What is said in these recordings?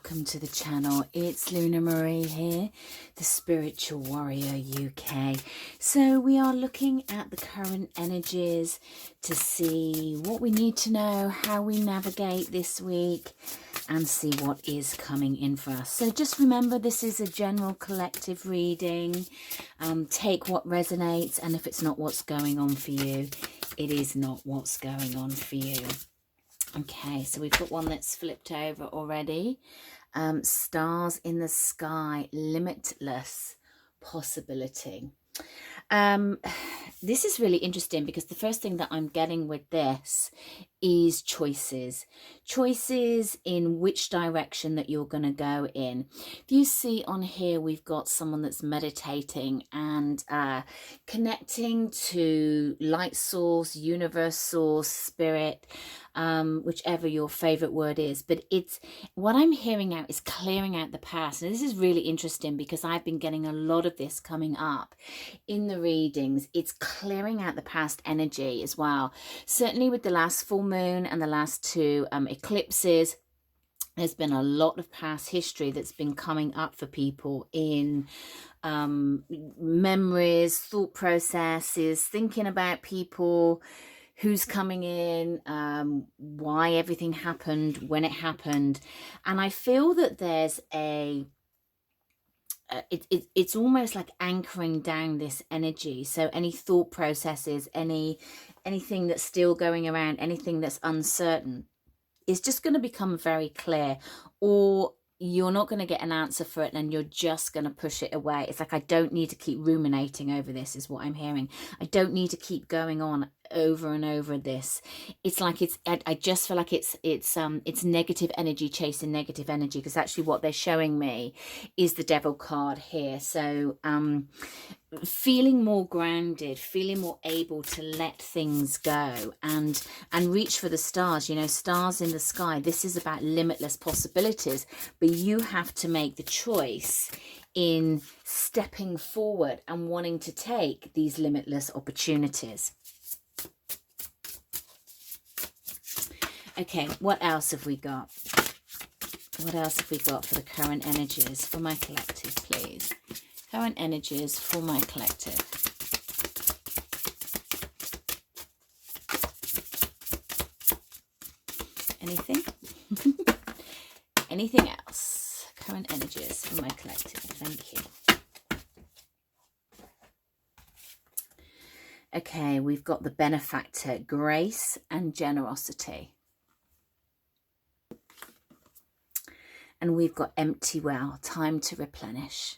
welcome to the channel. It's Luna Marie here, the Spiritual Warrior UK. So we are looking at the current energies to see what we need to know, how we navigate this week, and see what is coming in for us. So just remember, this is a general collective reading. Take what resonates, and if it's not what's going on for you, it is not what's going on for you. Okay, so we've got one that's flipped over already. Stars in the sky, limitless possibility. This is really interesting because the first thing that I'm getting with this is choices in which direction that you're going to go in. If you see on here, we've got someone that's meditating and connecting to light source, universe source, spirit, whichever your favorite word is. But it's what I'm hearing out is clearing out the past. And this is really interesting because I've been getting a lot of this coming up in the readings. It's clearing out the past energy as well. Certainly with the last full moon and the last two eclipses, there's been a lot of past history that's been coming up for people in memories, thought processes, thinking about people, who's coming in, why everything happened when it happened. And I feel that there's a it's almost like anchoring down this energy. So any thought processes, anything that's still going around, anything that's uncertain, is just going to become very clear, or you're not going to get an answer for it and you're just going to push it away. It's like, I don't need to keep ruminating over this, is what I'm hearing. I don't need to keep going on over and over this. It's like I just feel like it's negative energy chasing negative energy, because actually what they're showing me is the Devil card here. So feeling more grounded, feeling more able to let things go and reach for the stars. You know, stars in the sky. This is about limitless possibilities, but you have to make the choice in stepping forward and wanting to take these limitless opportunities. Okay, what else have we got? What else have we got for the current energies for my collective, please? Current energies for my collective. Anything? Anything else? Current energies for my collective. Thank you. Okay, we've got the benefactor, grace and generosity. And we've got empty well, time to replenish.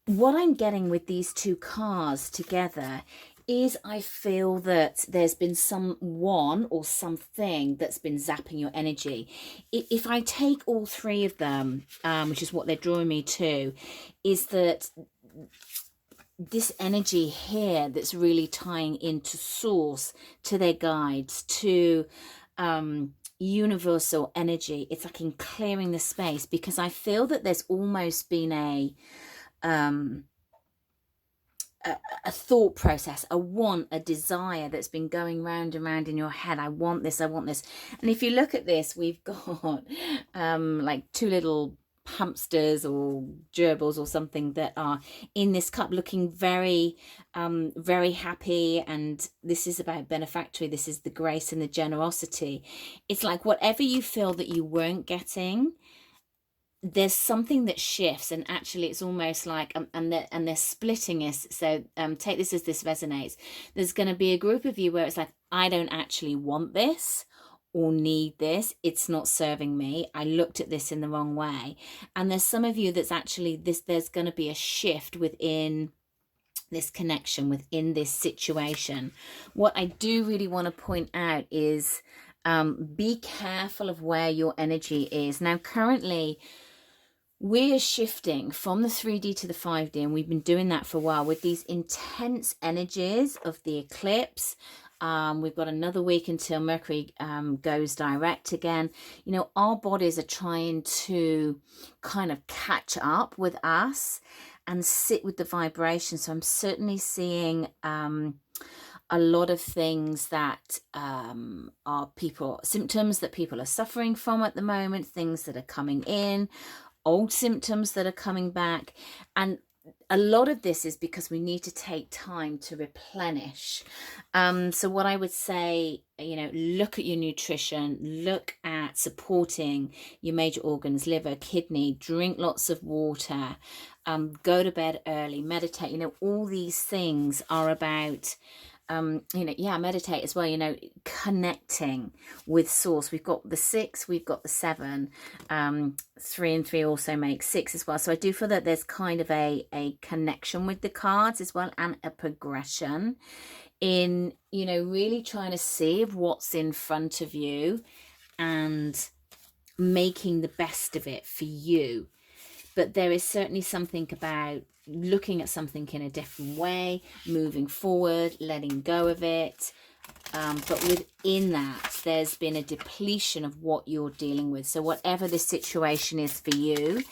What I'm getting with these two cards together is I feel that there's been someone or something that's been zapping your energy. If I take all three of them, which is what they're drawing me to, is that this energy here that's really tying into source, to their guides, to universal energy. It's like in clearing the space, because I feel that there's almost been a thought process, a want, a desire that's been going round and round in your head. I want this, I want this. And if you look at this, we've got like two little hamsters or gerbils or something that are in this cup, looking very very happy. And this is about benefactory. This is the grace and the generosity. It's like whatever you feel that you weren't getting, there's something that shifts, and actually it's almost like and they're splitting this. So take this as this resonates. There's going to be a group of you where it's like, I don't actually want this or need this. It's not serving me. I looked at this in the wrong way. And there's some of you that's actually there's going to be a shift within this connection, within this situation. What I do really want to point out is be careful of where your energy is. Now, currently, we're shifting from the 3D to the 5D, and we've been doing that for a while with these intense energies of the eclipse. We've got another week until Mercury goes direct again. You know, our bodies are trying to kind of catch up with us and sit with the vibration. So I'm certainly seeing a lot of things that are symptoms that people are suffering from at the moment, things that are coming in, old symptoms that are coming back. And a lot of this is because we need to take time to replenish. So what I would say, look at your nutrition, look at supporting your major organs, liver, kidney, drink lots of water, go to bed early, meditate. All these things are about meditate as well, connecting with source. We've got the 6, we've got the 7, 3 and 3 also make 6 as well. So I do feel that there's kind of a connection with the cards as well, and a progression in, really trying to see what's in front of you and making the best of it for you. But there is certainly something about looking at something in a different way, moving forward, letting go of it. But within that, there's been a depletion of what you're dealing with. So whatever this situation is for you,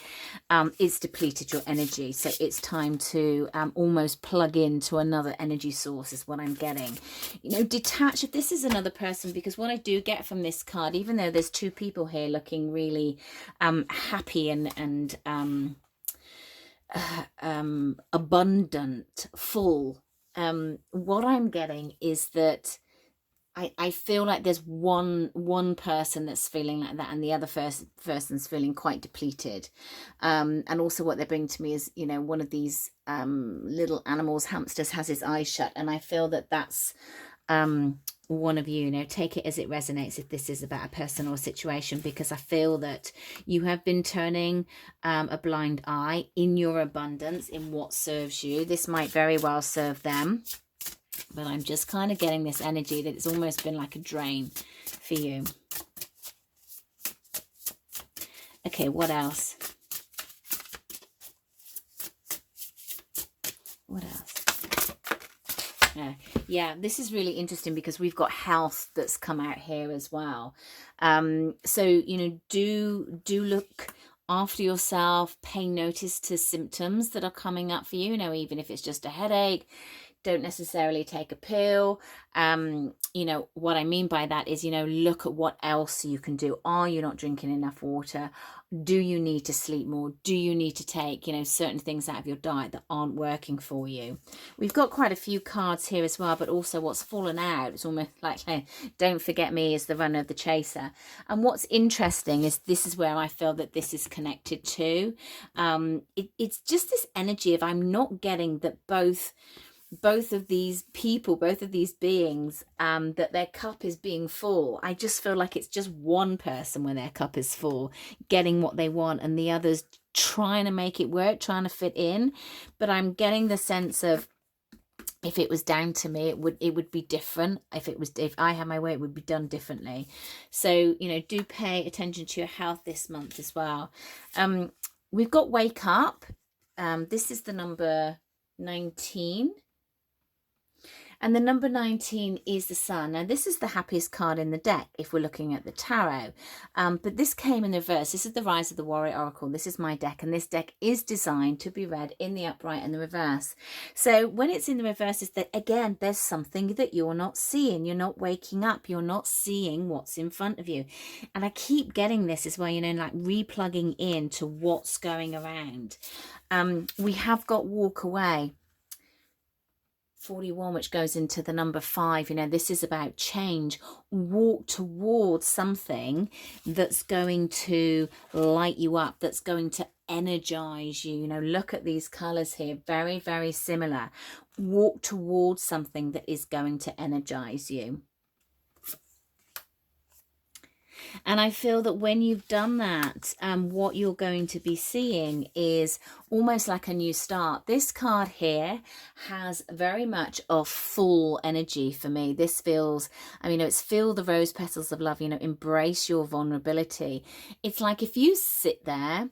it's depleted your energy. So it's time to almost plug into another energy source is what I'm getting. Detach. If this is another person, because what I do get from this card, even though there's 2 people here looking really happy and abundant, full, what I'm getting is that I feel like there's one person that's feeling like that, and the other person's feeling quite depleted. And also what they're bringing to me is, one of these little animals, hamsters, has his eyes shut, and I feel that that's one of you. Take it as it resonates if this is about a person or a situation, because I feel that you have been turning a blind eye in your abundance, in what serves you. This might very well serve them, but I'm just kind of getting this energy that it's almost been like a drain for you. Okay, what else? What else? Yeah, this is really interesting because we've got health that's come out here as well. So, do look after yourself, pay notice to symptoms that are coming up for you, even if it's just a headache. Don't necessarily take a pill. What I mean by that is, look at what else you can do. Are you not drinking enough water? Do you need to sleep more? Do you need to take, certain things out of your diet that aren't working for you? We've got quite a few cards here as well, but also what's fallen out. It's almost like, don't forget me as the runner of the chaser. And what's interesting is this is where I feel that this is connected to. It's just this energy of I'm not getting that both of these people, both of these beings, that their cup is being full. I just feel like it's just one person when their cup is full, getting what they want, and the others trying to make it work, trying to fit in. But I'm getting the sense of, if it was down to me, it would be different. If I had my way, it would be done differently. So, do pay attention to your health this month as well. We've got wake up. This is the number 19. And the number 19 is the sun. Now, this is the happiest card in the deck if we're looking at the tarot. But this came in reverse. This is the Rise of the Warrior Oracle. This is my deck. And this deck is designed to be read in the upright and the reverse. So when it's in the reverse, is that, again, there's something that you're not seeing. You're not waking up. You're not seeing what's in front of you. And I keep getting this as well, like replugging into what's going around. We have got walk away. 41, which goes into the number 5. This is about change. Walk towards something that's going to light you up, that's going to energize you. Look at these colors here, very, very similar. Walk towards something that is going to energize you. And I feel that when you've done that, what you're going to be seeing is almost like a new start. This card here has very much of full energy for me. This feels, it's feel the rose petals of love, embrace your vulnerability. It's like if you sit there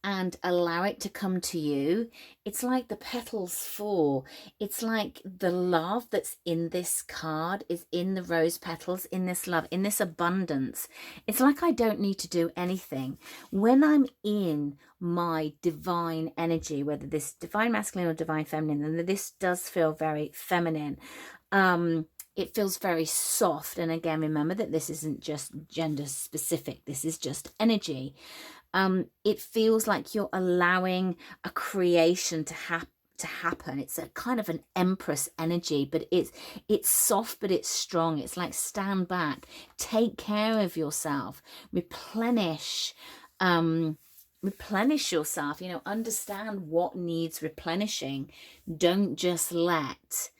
and allow it to come to you, it's like the petals fall. It's like the love that's in this card is in the rose petals, in this love, in this abundance. It's like I don't need to do anything. When I'm in my divine energy, whether this divine masculine or divine feminine, and this does feel very feminine, It feels very soft. And again, remember that this isn't just gender specific. This is just energy. It feels like you're allowing a creation to happen. It's a kind of an empress energy, but it's soft, but it's strong. It's like, stand back, take care of yourself, replenish yourself, you know, understand what needs replenishing. Don't just let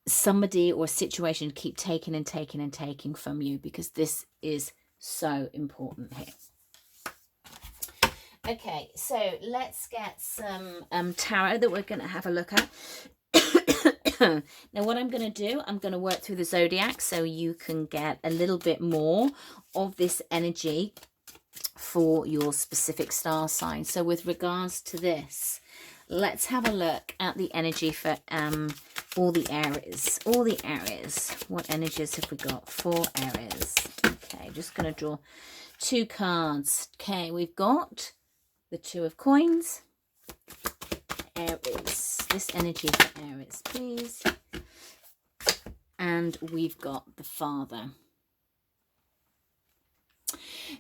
somebody or a situation keep taking and taking and taking from you, because this is so important here. Okay, so let's get some tarot that we're going to have a look at. Now, what I'm going to do, I'm going to work through the zodiac so you can get a little bit more of this energy for your specific star sign. So with regards to this, let's have a look at the energy for all the Aries. All the Aries. What energies have we got for Aries? Okay, just going to draw 2 cards. Okay, we've got the 2 of coins. Aries. This energy for Aries, please. And we've got the Father.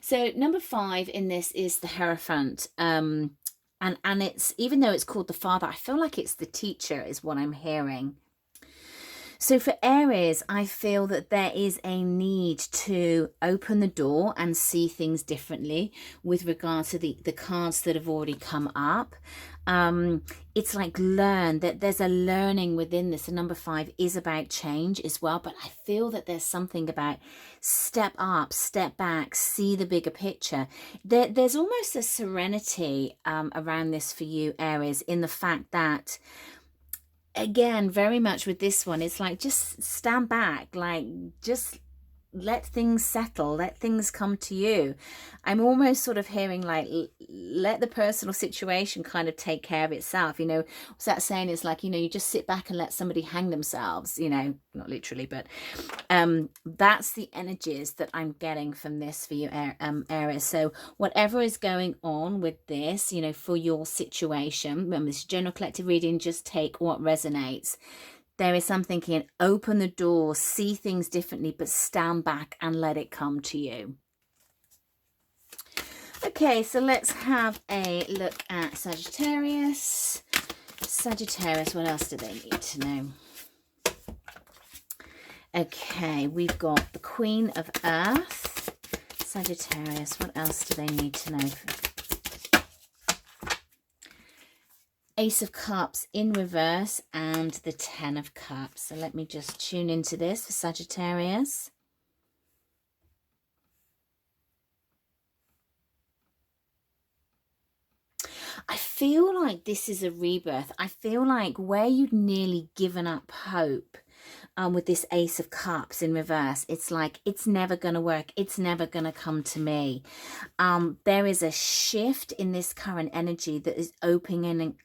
So number 5 in this is the Hierophant. And it's, even though it's called the Father, I feel like it's the teacher is what I'm hearing. So for Aries, I feel that there is a need to open the door and see things differently with regard to the cards that have already come up. It's like learn, that there's a learning within this. And number 5 is about change as well. But I feel that there's something about step up, step back, see the bigger picture. There's almost a serenity around this for you, Aries, in the fact that, again, very much with this one, it's like, just stand back, like, just let things settle, let things come to you. I'm almost sort of hearing like, let the personal situation kind of take care of itself. You know, what's that saying? It's like, you know, you just sit back and let somebody hang themselves, you know, not literally, but that's the energies that I'm getting from this for you, Aries. So whatever is going on with this, you know, for your situation, remember this general collective reading, just take what resonates. There is something in open the door, see things differently, but stand back and let it come to you. Okay, so let's have a look at Sagittarius. Sagittarius, what else do they need to know? Okay, we've got the Queen of Earth. Sagittarius, what else do they need to know? Ace of Cups in reverse and the 10 of Cups. So let me just tune into this for Sagittarius. I feel like this is a rebirth. I feel like where you'd nearly given up hope with this Ace of Cups in reverse, it's like, it's never going to work. It's never going to come to me. There is a shift in this current energy that is opening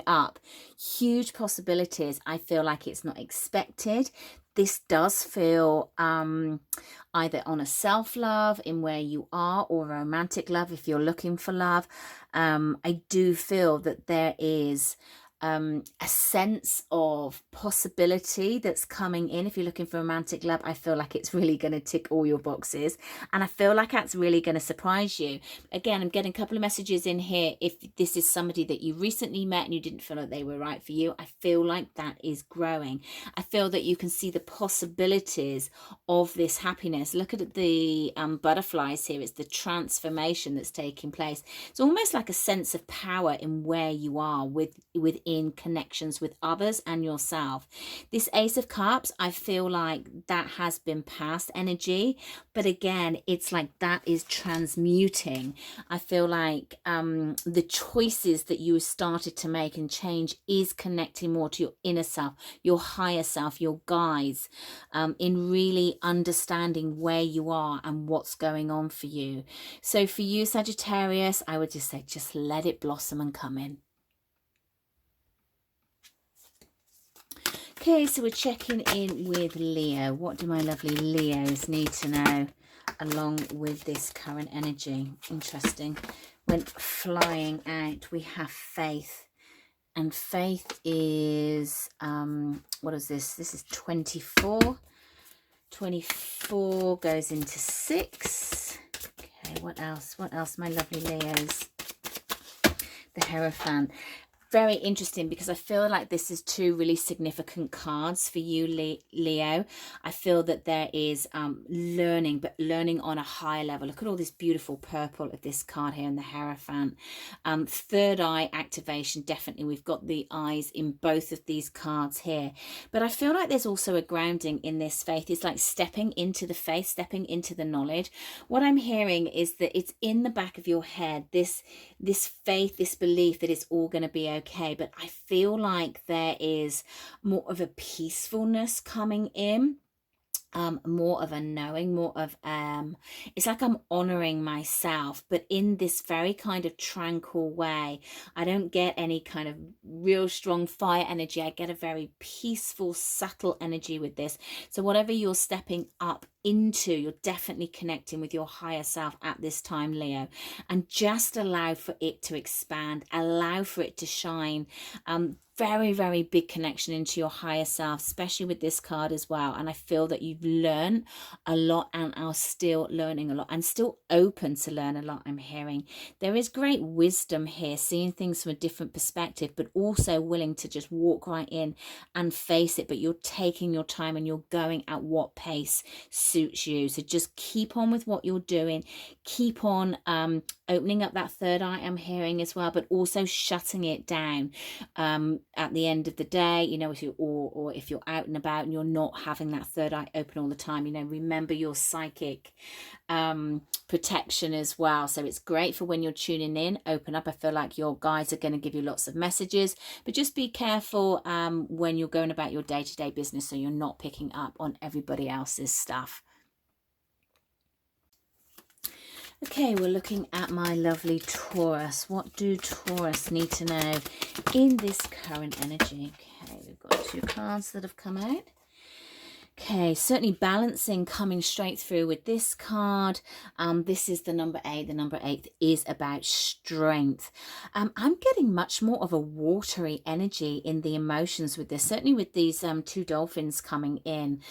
up huge possibilities. I feel like it's not expected. This does feel either on a self-love in where you are, or romantic love if you're looking for love. I do feel that there is a sense of possibility that's coming in. If you're looking for romantic love, I feel like it's really going to tick all your boxes, and I feel like that's really going to surprise you. Again, I'm getting a couple of messages in here. If this is somebody that you recently met and you didn't feel like they were right for you, I feel like that is growing. I feel that you can see the possibilities of this happiness. Look at the butterflies here. It's the transformation that's taking place. It's almost like a sense of power in where you are within connections with others and yourself. This Ace of Cups, I feel like that has been past energy, but again, it's like that is transmuting. I feel like the choices that you started to make and change is connecting more to your inner self, your higher self, your guides, in really understanding where you are and what's going on for you. So for you, Sagittarius, I would just say, just let it blossom and come in. Okay, so we're checking in with Leo. What do my lovely Leos need to know along with this current energy? Interesting. Went flying out. We have faith. And faith is, what is this? This is 24. 24 goes into 6. Okay, what else? What else, my lovely Leos? The Hierophant. Very interesting, because I feel like this is two really significant cards for you, Leo. I feel that there is learning, but learning on a higher level. Look at all this beautiful purple of this card here in the Hierophant. Third eye activation, definitely. We've got the eyes in both of these cards here. But I feel like there's also a grounding in this faith. It's like stepping into the faith, stepping into the knowledge. What I'm hearing is that it's in the back of your head, this faith, this belief that it's all going to be okay. But I feel like there is more of a peacefulness coming in, more of a knowing, more of it's like I'm honoring myself, but in this very kind of tranquil way. I don't get any kind of real strong fire energy. I get a very peaceful, subtle energy with this. So whatever you're stepping up into, you're definitely connecting with your higher self at this time, Leo, and just allow for it to expand, allow for it to shine. Very, very big connection into your higher self, especially with this card as well. And I feel that you've learned a lot and are still learning a lot and still open to learn a lot. I'm hearing there is great wisdom here, seeing things from a different perspective, but also willing to just walk right in and face it. But you're taking your time and you're going at what pace suits you. So just keep on with what you're doing. Keep on opening up that third eye, I'm hearing as well, but also shutting it down at the end of the day, you know, if you or if you're out and about and you're not having that third eye open all the time, you know, remember your psychic protection as well. So it's great for when you're tuning in, open up. I feel like your guides are going to give you lots of messages, but just be careful when you're going about your day-to-day business, so you're not picking up on everybody else's stuff. Okay, we're looking at my lovely Taurus. What do Taurus need to know in this current energy? Okay, we've got 2 cards that have come out. Okay, certainly balancing coming straight through with this card. This is the number 8. The number 8 is about strength. I'm getting much more of a watery energy in the emotions with this, certainly with these 2 dolphins coming in.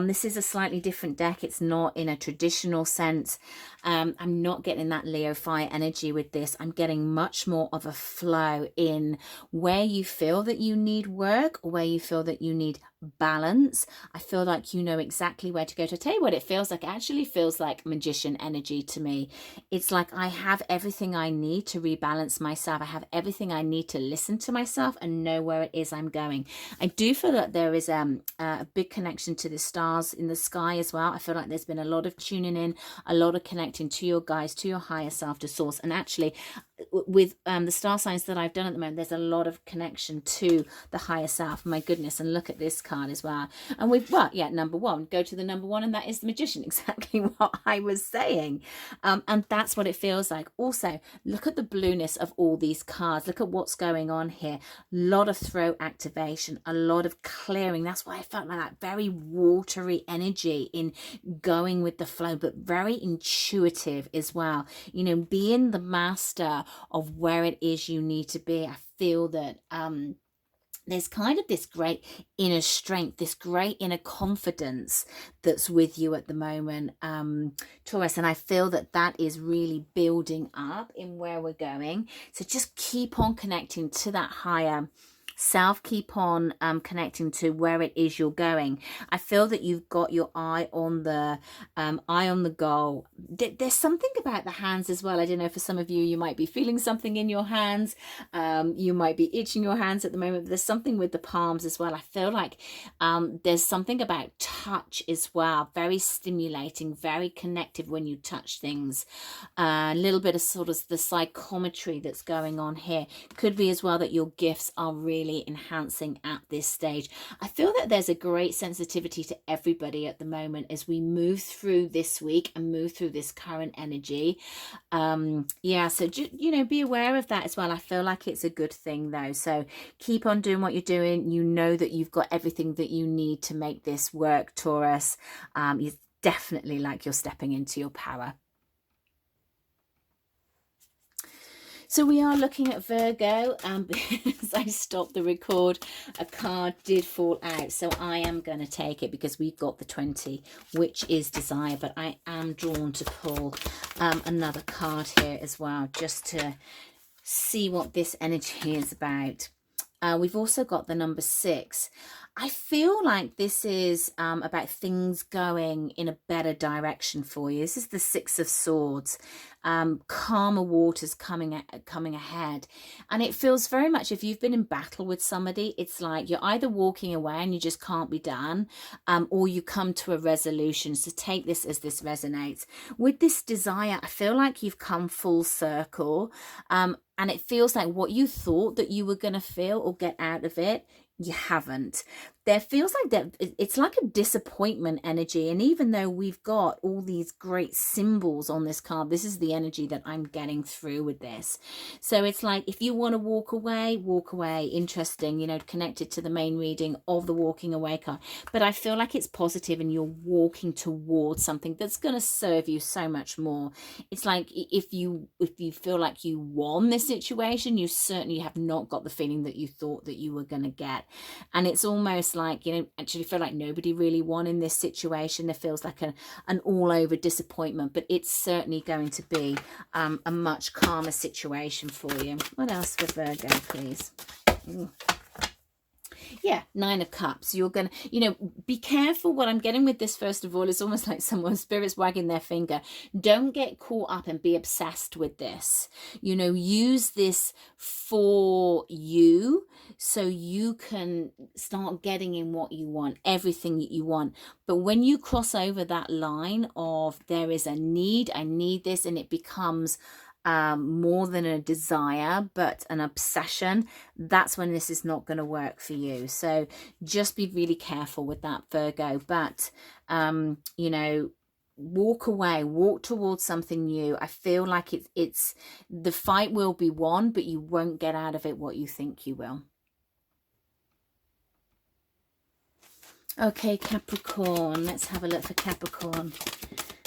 This is a slightly different deck. It's not in a traditional sense. I'm not getting that Leo fire energy with this. I'm getting much more of a flow in where you feel that you need work, or where you feel that you need balance. I feel like you know exactly where to go. To tell you what it feels like, it actually feels like magician energy to me. It's like I have everything I need to rebalance myself. I have everything I need to listen to myself and know where it is I'm going. I do feel that there is a big connection to the stars in the sky as well. I feel like there's been a lot of tuning in, a lot of connecting to your guides, to your higher self, to source. And actually with the star signs that I've done at the moment, there's a lot of connection to the higher self. My goodness. And look at this card as well. And we've, well, yeah, number 1, go to the number 1, and that is the magician. Exactly what I was saying. And that's what it feels like. Also, look at the blueness of all these cards. Look at what's going on here. A lot of throat activation, a lot of clearing. That's why I felt like that very watery energy in going with the flow, but very intuitive as well. You know, being the master of where it is you need to be. I feel that there's kind of this great inner strength, this great inner confidence that's with you at the moment, Taurus. And I feel that that is really building up in where we're going. So just keep on connecting to that higher self, keep on connecting to where it is you're going. I feel that you've got your eye on the goal. There's something about the hands as well. I don't know, for some of you, you might be feeling something in your hands. You might be itching your hands at the moment, but there's something with the palms as well. I feel like there's something about touch as well, very stimulating, very connective when you touch things. A little bit of sort of the psychometry that's going on here. Could be as well that your gifts are really enhancing at this stage. I feel that there's a great sensitivity to everybody at the moment as we move through this week and move through this current energy. Yeah, so you know, be aware of that as well. I feel like it's a good thing though, so keep on doing what you're doing. You know that you've got everything that you need to make this work, Taurus. You definitely like you're stepping into your power. So we are looking at Virgo, because I stopped the record, a card did fall out. So I am going to take it because we've got the 20, which is desire. But I am drawn to pull another card here as well, just to see what this energy is about. We've also got the number 6. I feel like this is about things going in a better direction for you. This is the 6 of Swords. Calmer waters coming ahead. And it feels very much, if you've been in battle with somebody, it's like you're either walking away and you just can't be done, or you come to a resolution. So take this as this resonates. With this desire, I feel like you've come full circle. And it feels like what you thought that you were going to feel or get out of it, you haven't. There feels like that it's like a disappointment energy. And even though we've got all these great symbols on this card, this is the energy that I'm getting through with this. So it's like, if you want to walk away, walk away. Interesting, you know, connected to the main reading of the walking away card. But I feel like it's positive and you're walking towards something that's going to serve you so much more. It's like if you feel like you won this situation, you certainly have not got the feeling that you thought that you were going to get. And it's almost like, you know, actually feel like nobody really won in this situation. There feels like an all-over disappointment, but it's certainly going to be a much calmer situation for you. What else for Virgo, please? Ooh. Yeah, 9 of Cups. You're going to, you know, be careful. What I'm getting with this, first of all, is almost like someone's spirit's wagging their finger. Don't get caught up and be obsessed with this. You know, use this for you so you can start getting in what you want, everything that you want. But when you cross over that line of there is a need, I need this, and it becomes more than a desire but an obsession, that's when this is not going to work for you. So just be really careful with that, Virgo. But you know, walk away, walk towards something new. I feel like it's the fight will be won, but you won't get out of it what you think you will. Okay, Capricorn, let's have a look for Capricorn.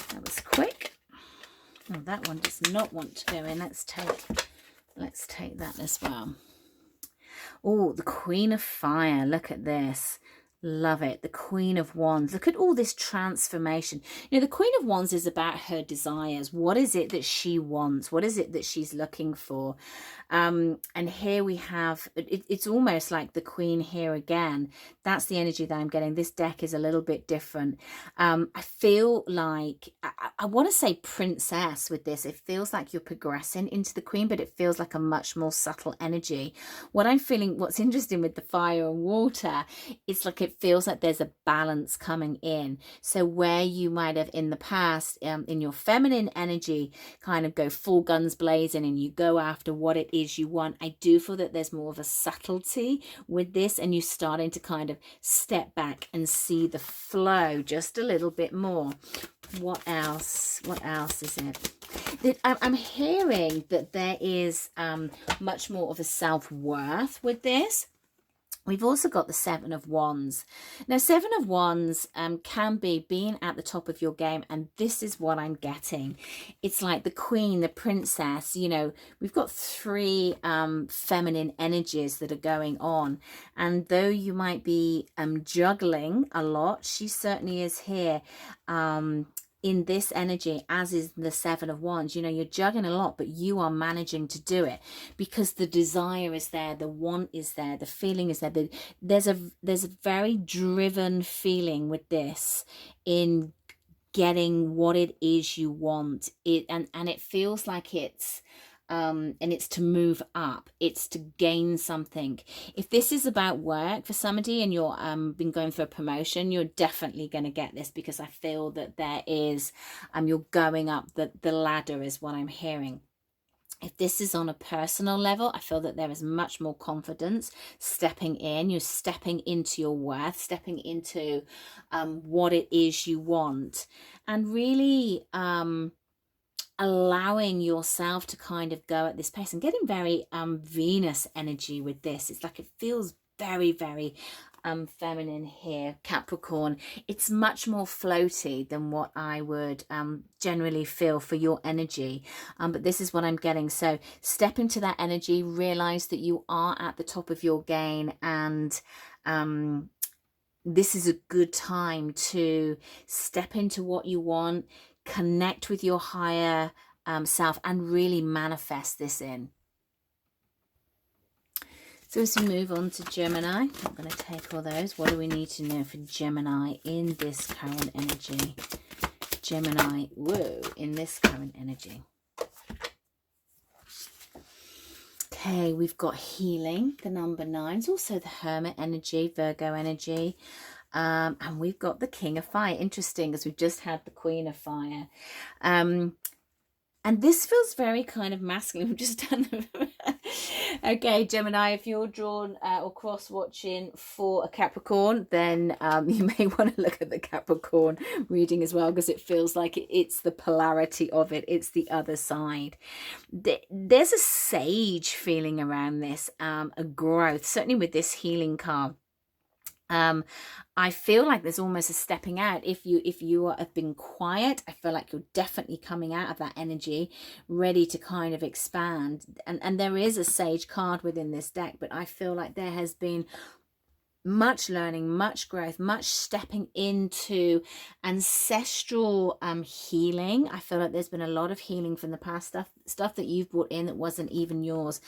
That was quick. Oh, that one does not want to go in. Let's take that as well. Oh, the Queen of Fire. Look at this. Love it. The Queen of Wands. Look at all this transformation. You know, the Queen of Wands is about her desires. What is it that she wants? What is it that she's looking for? And here we have, it's almost like the Queen here again. That's the energy that I'm getting. This deck is a little bit different. I feel like, I want to say princess with this. It feels like you're progressing into the Queen, but it feels like a much more subtle energy. What I'm feeling, what's interesting with the fire and water, it's like it feels like there's a balance coming in. So where you might have in the past, in your feminine energy, kind of go full guns blazing and you go after what it is you want, I do feel that there's more of a subtlety with this, and you're starting to kind of step back and see the flow just a little bit more. What else? What else is it? I'm hearing that there is much more of a self-worth with this. We've also got the 7 of Wands. Now, 7 of Wands can be being at the top of your game, and this is what I'm getting. It's like the Queen, the Princess, you know, we've got 3 feminine energies that are going on. And though you might be juggling a lot, she certainly is here in this energy, as is the 7 of Wands. You know, you're juggling a lot, but you are managing to do it because the desire is there, the want is there, the feeling is there. There's a very driven feeling with this in getting what it is you want. And it feels like it's and it's to move up, it's to gain something. If this is about work for somebody and you're been going for a promotion, you're definitely going to get this, because I feel that there is you're going up the ladder is what I'm hearing. If this is on a personal level, I feel that there is much more confidence stepping in. You're stepping into your worth, stepping into what it is you want, and really allowing yourself to kind of go at this pace, and getting very Venus energy with this. It's like it feels very, very feminine here, Capricorn. It's much more floaty than what I would generally feel for your energy. But this is what I'm getting. So step into that energy, realize that you are at the top of your game, and this is a good time to step into what you want, connect with your higher self, and really manifest this in. So as we move on to Gemini, I'm going to take all those. What do we need to know for Gemini in this current energy? Gemini, whoa, in this current energy. Okay, we've got healing, the number 9. It's also the Hermit energy, Virgo energy. And we've got the King of Fire. Interesting, because we've just had the Queen of Fire. And this feels very kind of masculine. We've just done the... Okay, Gemini, if you're drawn or cross-watching for a Capricorn, then you may want to look at the Capricorn reading as well, because it feels like it's the polarity of it. It's the other side. There's a sage feeling around this, a growth, certainly with this healing card. I feel like there's almost a stepping out. If you have been quiet, I feel like you're definitely coming out of that energy, ready to kind of expand. And there is a sage card within this deck, but I feel like there has been much learning, much growth, much stepping into ancestral healing. I feel like there's been a lot of healing from the past, stuff that you've brought in that wasn't even yours.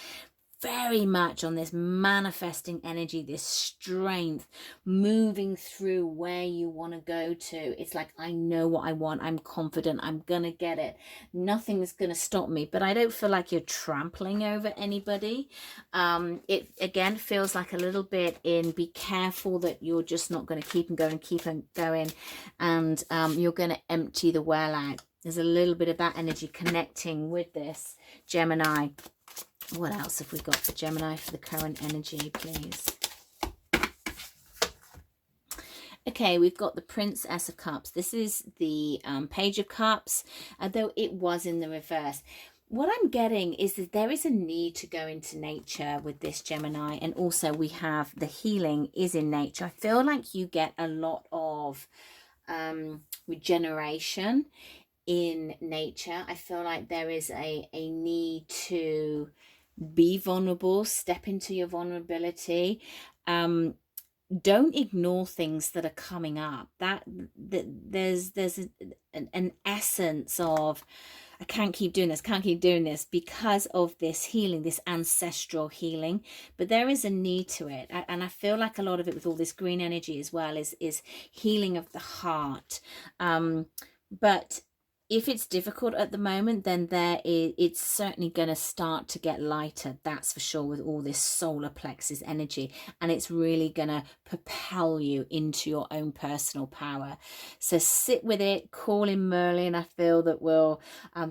Very much on this manifesting energy, this strength, moving through where you want to go to. It's like, I know what I want. I'm confident. I'm going to get it. Nothing's going to stop me. But I don't feel like you're trampling over anybody. It, again, feels like a little bit in be careful that you're just not going to keep on going. And you're going to empty the well out. There's a little bit of that energy connecting with this, Gemini. What else have we got for Gemini for the current energy, please? Okay, we've got the Princess of Cups. This is the Page of Cups, although it was in the reverse. What I'm getting is that there is a need to go into nature with this Gemini, and also we have the healing is in nature. I feel like you get a lot of regeneration in nature. I feel like there is a need to be vulnerable, step into your vulnerability. Don't ignore things that are coming up. There's an essence of, I can't keep doing this because of this healing, this ancestral healing. But there is a need to it. And I feel like a lot of it with all this green energy as well is healing of the heart. But if it's difficult at the moment, then it's certainly going to start to get lighter. That's for sure, with all this solar plexus energy. And it's really going to propel you into your own personal power. So sit with it. Call in Merlin. I feel that will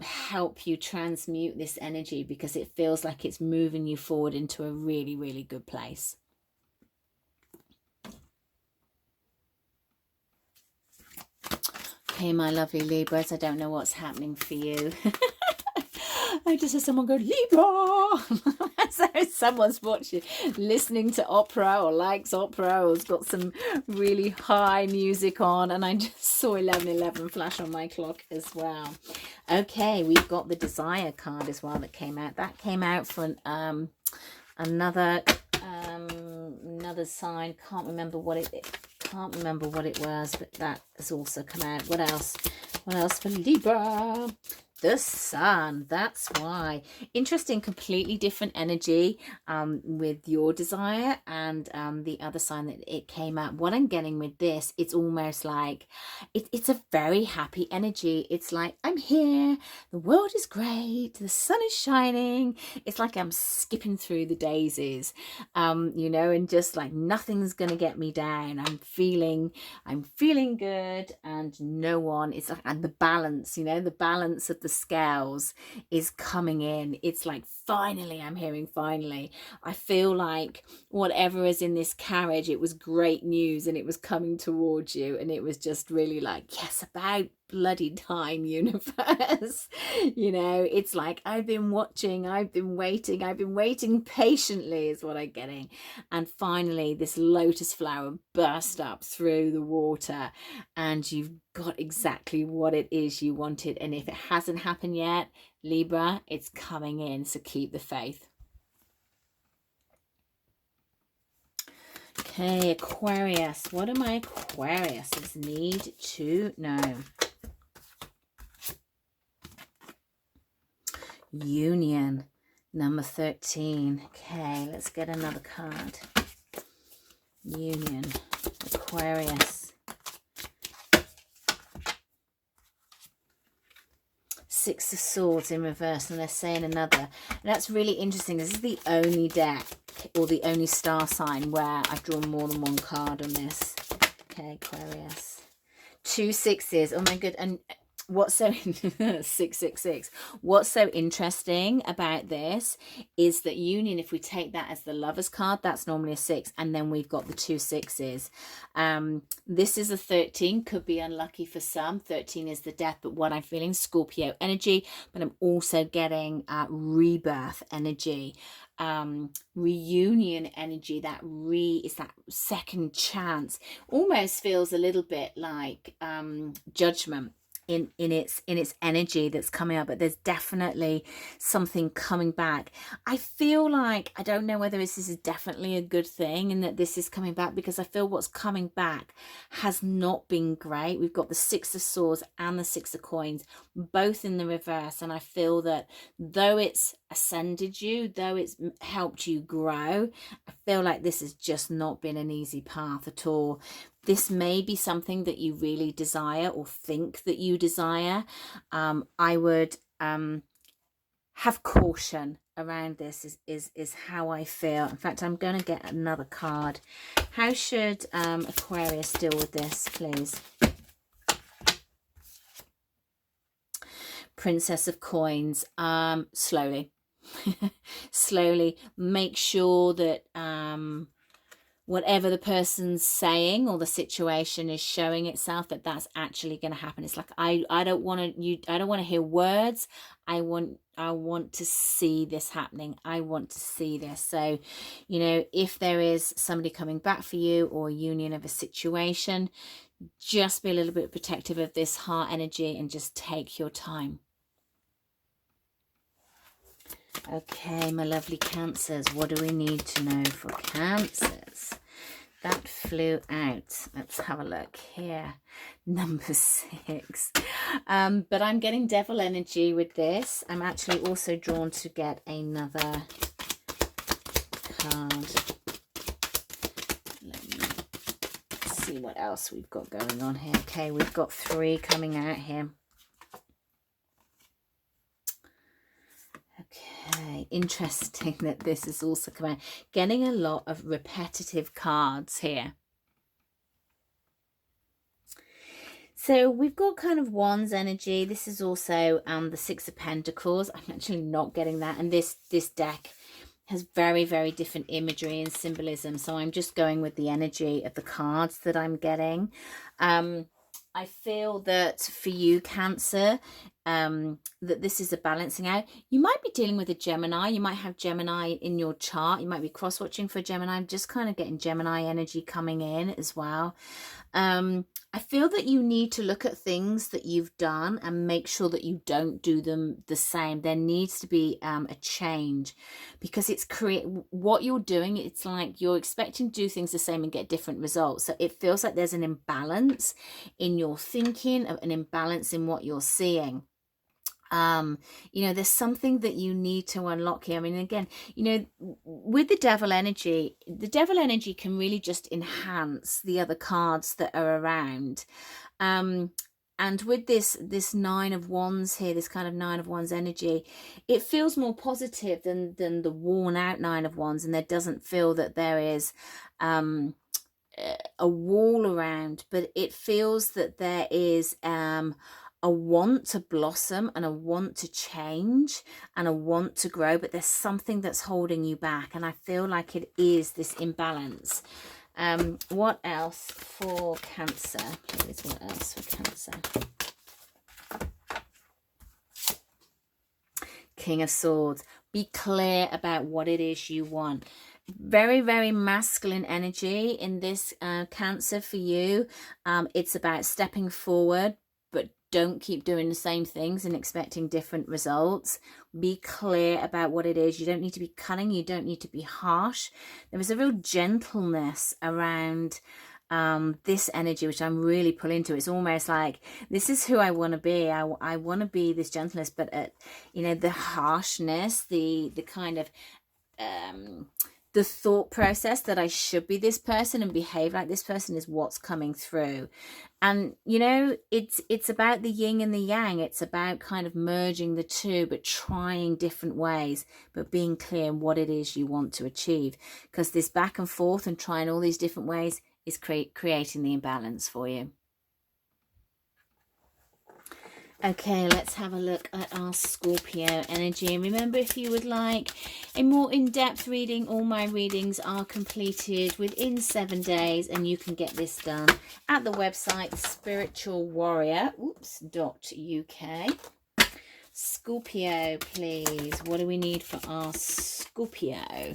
help you transmute this energy, because it feels like it's moving you forward into a really, really good place. Okay, my lovely Libras, I don't know what's happening for you. I just heard someone go, Libra! So someone's watching, listening to opera, or likes opera, or has got some really high music on, and I just saw 11:11 flash on my clock as well. Okay, we've got the Desire card as well that came out. That came out for another sign. Can't remember what it was, but that has also come out. What else for Libra? The Sun. That's why. Interesting, completely different energy with your Desire and the other sign that it came out. What I'm getting with this, it's almost like it's a very happy energy. It's like, I'm here, the world is great, the sun is shining. It's like I'm skipping through the daisies, you know, and just like nothing's gonna get me down. I'm feeling good, and no one, it's like, and the balance, you know, the balance of the scales is coming in. It's like, finally, I'm hearing finally. I feel like whatever is in this carriage, it was great news, and it was coming towards you, and it was just really like, yes, about bloody time, universe. You know, it's like, I've been watching, I've been waiting patiently is what I'm getting. And finally, this lotus flower burst up through the water, and you've got exactly what it is you wanted. And if it hasn't happened yet, Libra, it's coming in. So keep the faith. Okay, Aquarius. What do my Aquariuses need to know? Union, number 13. Okay, let's get another card. Union, Aquarius. Six of Swords in reverse, and they're saying another. And that's really interesting. This is the only deck, or the only star sign, where I've drawn more than one card on this. Okay, Aquarius. 2 sixes. Oh my good. And what's so 666, what's so interesting about this is that Union, if we take that as the Lover's card, that's normally a 6, and then we've got the 2 sixes. This is a 13, could be unlucky for some. 13 is the death, but what I'm feeling, Scorpio energy, but I'm also getting rebirth energy, reunion energy. That is that second chance. Almost feels a little bit like Judgment in its energy that's coming up, but there's definitely something coming back. I feel like, I don't know whether this is definitely a good thing and that this is coming back, because I feel what's coming back has not been great. We've got the 6 of Swords and the 6 of Coins both in the reverse, and I feel that though it's ascended you, though it's helped you grow, I feel like this has just not been an easy path at all. This may be something that you really desire or think that you desire. I would have caution around this is how I feel. In fact, I'm going to get another card. How should Aquarius deal with this, please? Princess of Coins. Slowly. Slowly. Make sure that whatever the person's saying or the situation is showing itself, that's actually going to happen. It's like, I don't want to hear words. I want to see this happening. I want to see this. So, you know, if there is somebody coming back for you, or a union of a situation, just be a little bit protective of this heart energy and just take your time. Okay, my lovely Cancers, what do we need to know for Cancers? That flew out. Let's have a look here. Number 6. But I'm getting devil energy with this. I'm actually also drawn to get another card. Let me see what else we've got going on here. Okay, we've got 3 coming out here. Okay, interesting that this is also coming out. Getting a lot of repetitive cards here. So we've got kind of Wands energy. This is also the 6 of Pentacles. I'm actually not getting that. And this deck has very, very different imagery and symbolism. So I'm just going with the energy of the cards that I'm getting. I feel that for you, Cancer, that this is a balancing out. You might be dealing with a Gemini. You might have Gemini in your chart. You might be cross-watching for Gemini. I'm just kind of getting Gemini energy coming in as well. I feel that you need to look at things that you've done and make sure that you don't do them the same. There needs to be a change, because it's what you're doing. It's like you're expecting to do things the same and get different results. So it feels like there's an imbalance in your thinking, an imbalance in what you're seeing. You know, there's something that you need to unlock here. I mean, again, you know, with the devil energy can really just enhance the other cards that are around. And with this 9 of Wands here, this kind of 9 of Wands energy, it feels more positive than the worn out 9 of Wands, and there doesn't feel that there is a wall around, but it feels that there is a want to blossom and a want to change and a want to grow, but there's something that's holding you back, and I feel like it is this imbalance. What else for Cancer, please? What else for Cancer? King of Swords. Be clear about what it is you want. Very, very masculine energy in this Cancer for you. It's about stepping forward, but don't keep doing the same things and expecting different results. Be clear about what it is. You don't need to be cunning. You don't need to be harsh. There is a real gentleness around this energy, which I'm really pulling to. It's almost like, this is who I want to be. I want to be this gentleness, but you know, the harshness, the kind of the thought process that I should be this person and behave like this person is what's coming through. And you know, it's about the yin and the yang. It's about kind of merging the two, but trying different ways, but being clear in what it is you want to achieve, because this back and forth and trying all these different ways is creating the imbalance for you. Okay, let's have a look at our Scorpio energy. And remember, if you would like a more in-depth reading, all my readings are completed within 7 days, and you can get this done at the website spiritualwarrior.uk. Scorpio, please. What do we need for our Scorpio?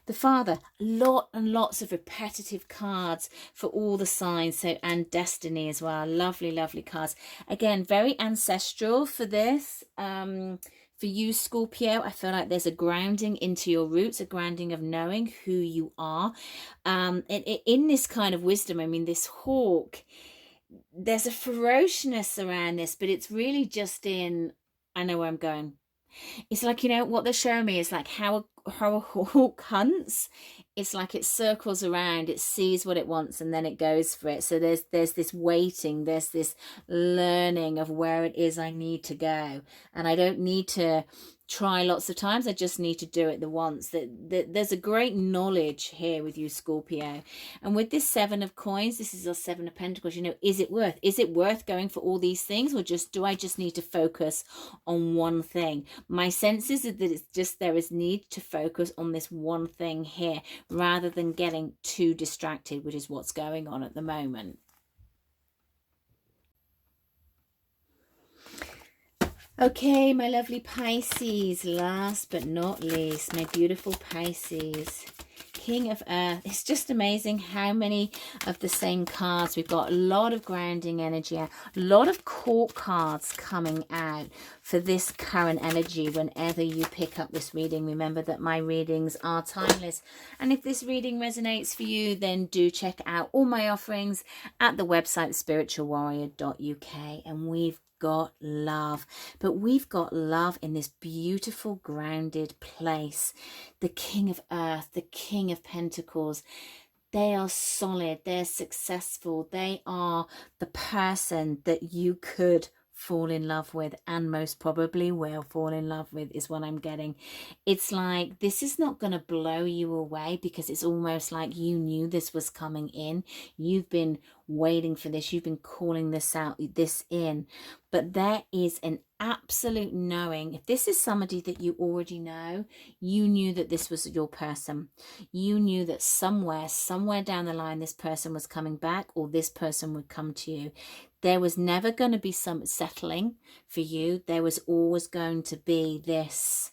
The Father, lots of repetitive cards for all the signs, so, and destiny as well. Lovely, lovely cards. Again, very ancestral for this. For you, Scorpio, I feel like there's a grounding into your roots, a grounding of knowing who you are. In this kind of wisdom, I mean, this hawk, there's a ferociousness around this, but it's really just in, I know where I'm going. It's like, you know, what they're showing me is like how a hawk hunts. It's like it circles around, it sees what it wants, and then it goes for it. So there's this waiting, there's this learning of where it is I need to go. And I don't need to try lots of times, I just need to do it the once. There's a great knowledge here with you, Scorpio. And with this 7 of coins, this is our 7 of pentacles. You know, is it worth going for all these things, or do I just need to focus on one thing? My sense is that it's just, there is need to focus on this one thing here, rather than getting too distracted, which is what's going on at the moment. Okay, my lovely Pisces, last but not least, my beautiful Pisces, King of Earth. It's just amazing how many of the same cards. We've got a lot of grounding energy, a lot of court cards coming out for this current energy. Whenever you pick up this reading, remember that my readings are timeless. And if this reading resonates for you, then do check out all my offerings at the website spiritualwarrior.uk. And we've got love, but we've got love in this beautiful grounded place. The King of Earth, the King of Pentacles, they are solid, they're successful, they are the person that you could fall in love with, and most probably will fall in love with, is what I'm getting. It's like, this is not going to blow you away, because it's almost like you knew this was coming in. You've been waiting for this, you've been calling this out, this in. But there is an absolute knowing. If this is somebody that you already know, you knew that this was your person. You knew that somewhere down the line, this person was coming back, or this person would come to you. There was never going to be some settling for you. There was always going to be this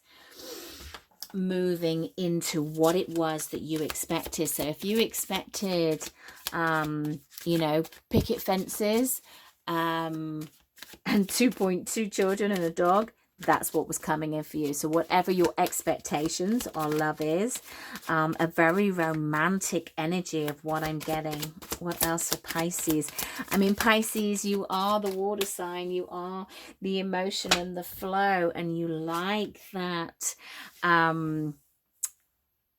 moving into what it was that you expected. So if you expected, you know, picket fences, and 2.2 children and a dog, that's what was coming in for you. So whatever your expectations or love is, a very romantic energy of what I'm getting. What else for Pisces? I mean, Pisces, you are the water sign, you are the emotion and the flow, and you like that,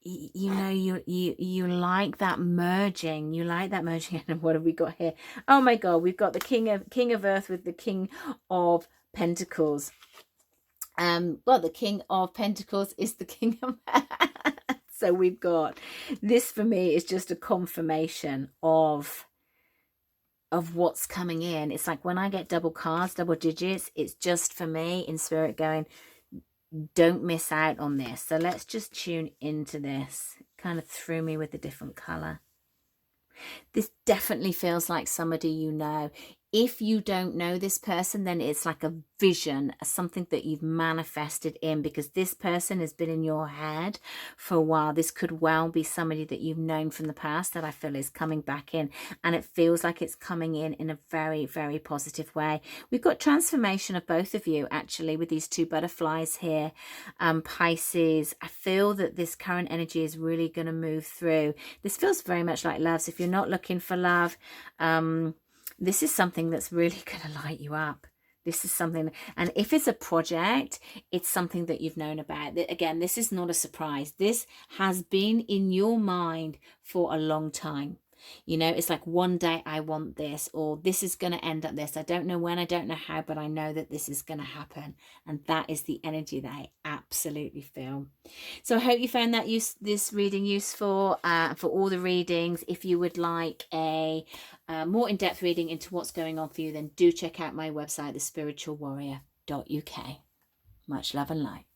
you know, you like that merging. You like that merging. And what have we got here? Oh my God, we've got the King of Earth with the King of Pentacles. Well, the King of Pentacles is the King of Earth. So we've got this, for me, is just a confirmation of what's coming in. It's like when I get double cards, double digits, it's just for me in spirit going, don't miss out on this. So let's just tune into this. Kind of threw me with a different color. This definitely feels like somebody you know. If you don't know this person, then it's like a vision, something that you've manifested in, because this person has been in your head for a while. This could well be somebody that you've known from the past that I feel is coming back in, and it feels like it's coming in a very, very positive way. We've got transformation of both of you, actually, with these two butterflies here. Pisces, I feel that this current energy is really going to move through. This feels very much like love. So if you're not looking for love, this is something that's really going to light you up. This is something, and if it's a project, it's something that you've known about. Again, this is not a surprise. This has been in your mind for a long time. You know, it's like, one day I want this, or this is going to end up this. I don't know when, I don't know how, but I know that this is going to happen. And that is the energy that I absolutely feel. So I hope you found that this reading useful for all the readings. If you would like a more in-depth reading into what's going on for you, then do check out my website, thespiritualwarrior.uk. Much love and light.